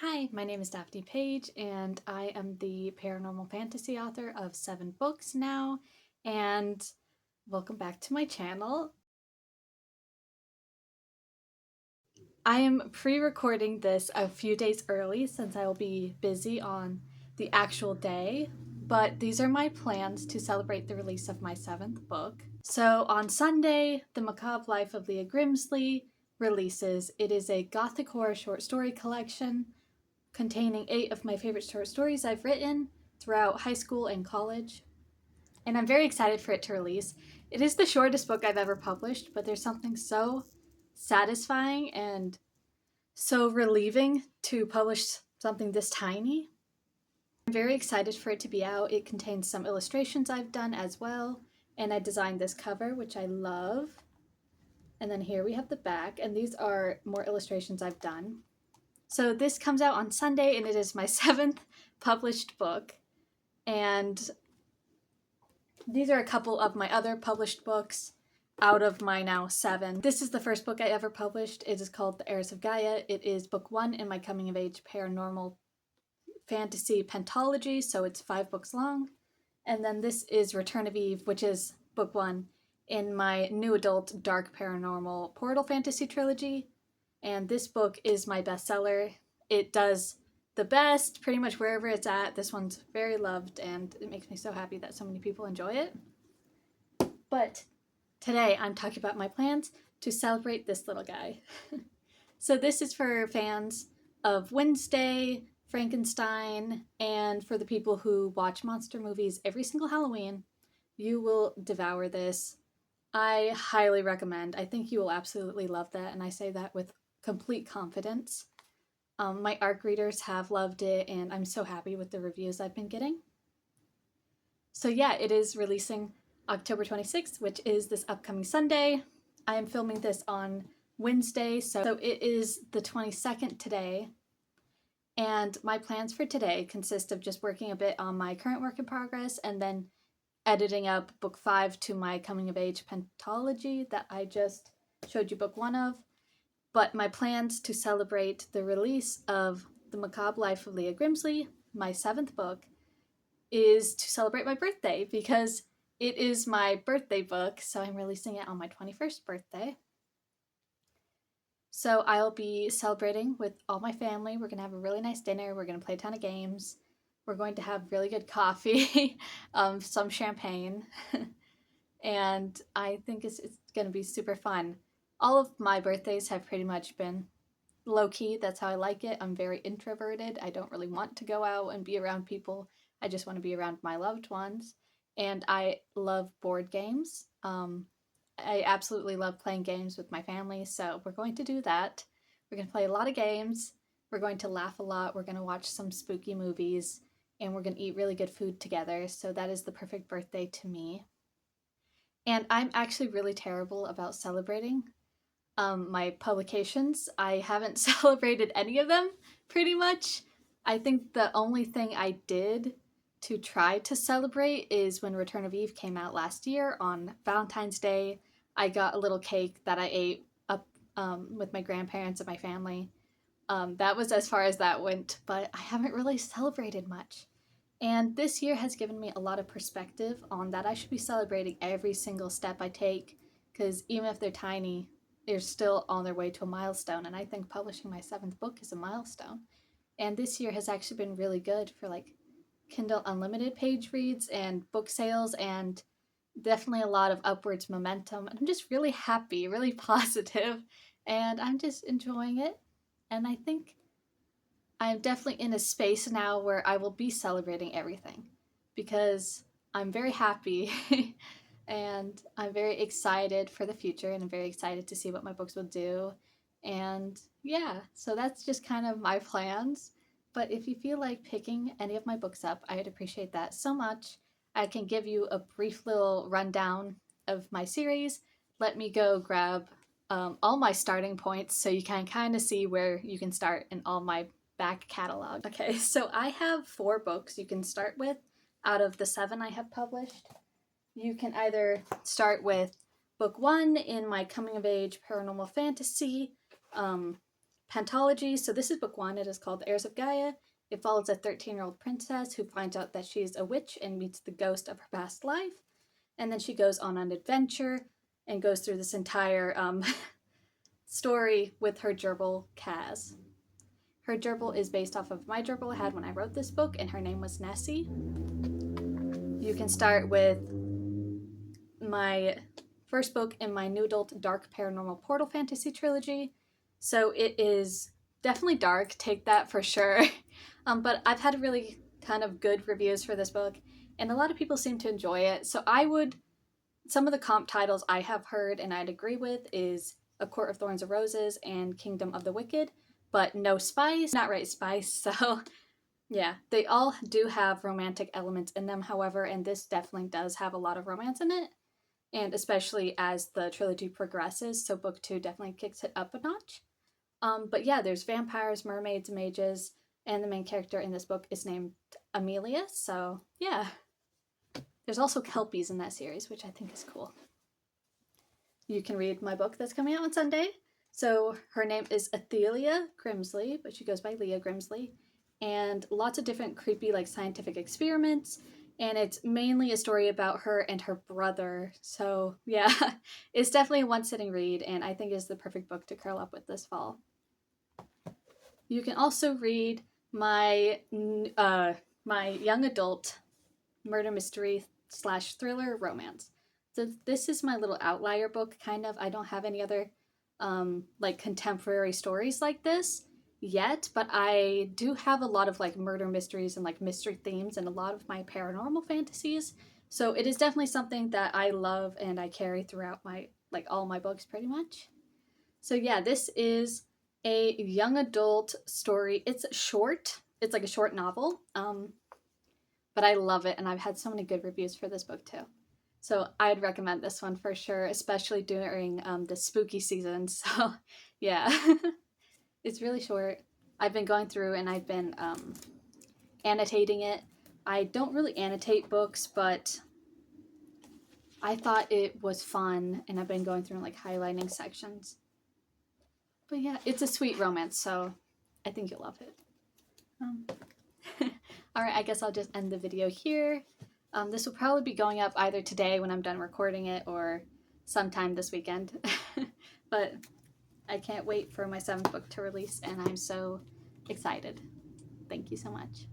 Hi, my name is Daphne Page, and I am the paranormal fantasy author of 7 books now, and welcome back to my channel. I am pre-recording this a few days early since I will be busy on the actual day, but these are my plans to celebrate the release of my 7th book. So on Sunday, The Macabre Life of Leah Grimsley releases. It is a gothic horror short story collection containing 8 of my favorite short stories I've written throughout high school and college. And I'm very excited for it to release. It is the shortest book I've ever published, but there's something so satisfying and so relieving to publish something this tiny. I'm very excited for it to be out. It contains some illustrations I've done as well, and I designed this cover, which I love. And then here we have the back, and these are more illustrations I've done. So this comes out on Sunday, and it is my 7th published book. And these are a couple of my other published books out of my now 7. This is the first book I ever published. It is called The Heirs of Gaia. It is book 1 in my coming-of-age paranormal fantasy pentology, so it's 5 books long. And then this is Return of Eve, which is book 1 in my new adult dark paranormal portal fantasy trilogy. And this book is my bestseller. It does the best pretty much wherever it's at. This one's very loved, and it makes me so happy that so many people enjoy it. But today I'm talking about my plans to celebrate this little guy. So this is for fans of Wednesday, Frankenstein, and for the people who watch monster movies every single Halloween. You will devour this. I highly recommend. I think you will absolutely love that, and I say that with complete confidence. My ARC readers have loved it, and I'm so happy with the reviews I've been getting. So yeah, it is releasing October 26th, which is this upcoming Sunday. I am filming this on Wednesday, so it is the 22nd today. And my plans for today consist of just working a bit on my current work in progress and then editing up book 5 to my coming of age pentology that I just showed you book 1 of. But my plans to celebrate the release of The Macabre Life of Leah Grimsley, my 7th book, is to celebrate my birthday because it is my birthday book, so I'm releasing it on my 21st birthday. So I'll be celebrating with all my family. We're gonna have a really nice dinner. We're gonna play a ton of games. We're going to have really good coffee, some champagne, and I think it's gonna be super fun. All of my birthdays have pretty much been low-key. That's how I like it. I'm very introverted. I don't really want to go out and be around people. I just want to be around my loved ones. And I love board games. I absolutely love playing games with my family, so we're going to do that. We're going to play a lot of games. We're going to laugh a lot. We're going to watch some spooky movies, and we're going to eat really good food together. So that is the perfect birthday to me. And I'm actually really terrible about celebrating my publications. I haven't celebrated any of them, pretty much. I think the only thing I did to try to celebrate is when Return of Eve came out last year on Valentine's Day. I got a little cake that I ate up with my grandparents and my family. That was as far as that went, but I haven't really celebrated much. And this year has given me a lot of perspective on that I should be celebrating every single step I take, because even if they're tiny, they're still on their way to a milestone, and I think publishing my 7th book is a milestone. And this year has actually been really good for like Kindle Unlimited page reads and book sales, and definitely a lot of upwards momentum. I'm just really happy, really positive, and I'm just enjoying it. And I think I'm definitely in a space now where I will be celebrating everything because I'm very happy and I'm very excited for the future, and I'm very excited to see what my books will do. And yeah, so that's just kind of my plans. But if you feel like picking any of my books up, I'd appreciate that so much. I can give you a brief little rundown of my series. Let me go grab all my starting points so you can kind of see where you can start in all my back catalog. Okay, so I have 4 books you can start with out of the 7 I have published. You can either start with book 1 in my coming of age paranormal fantasy Pentology. So this is book 1. It is called The Heirs of Gaia. It follows a 13-year-old princess who finds out that she's a witch and meets the ghost of her past life. And then she goes on an adventure and goes through this entire story with her gerbil, Kaz. Her gerbil is based off of my gerbil I had when I wrote this book, and her name was Nessie. You can start with my first book in my new adult dark paranormal portal fantasy trilogy. So it is definitely dark, take that for sure. But I've had really kind of good reviews for this book, and a lot of people seem to enjoy it. So some of the comp titles I have heard and I'd agree with is A Court of Thorns and Roses and Kingdom of the Wicked, but no spice, not right spice. So yeah, they all do have romantic elements in them, however, and this definitely does have a lot of romance in it, and especially as the trilogy progresses, so book 2 definitely kicks it up a notch. But yeah, there's vampires, mermaids, mages, and the main character in this book is named Amelia, so yeah. There's also Kelpies in that series, which I think is cool. You can read my book that's coming out on Sunday. So her name is Athelia Grimsley, but she goes by Leah Grimsley. And lots of different creepy like scientific experiments. And it's mainly a story about her and her brother. So yeah, it's definitely a one-sitting read, and I think is the perfect book to curl up with this fall. You can also read my young adult murder mystery / thriller romance. So this is my little outlier book, kind of. I don't have any other like contemporary stories like this yet, but I do have a lot of like murder mysteries and like mystery themes and a lot of my paranormal fantasies. So it is definitely something that I love and I carry throughout my like all my books pretty much. So yeah, this is a young adult story. It's short. It's like a short novel. But I love it, and I've had so many good reviews for this book too. So I'd recommend this one for sure, especially during the spooky season. So yeah, it's really short. I've been going through and I've been annotating it. I don't really annotate books, but I thought it was fun, and I've been going through like highlighting sections. But yeah, it's a sweet romance, so I think you'll love it. Alright, I guess I'll just end the video here. This will probably be going up either today when I'm done recording it or sometime this weekend. But I can't wait for my 7th book to release, and I'm so excited. Thank you so much.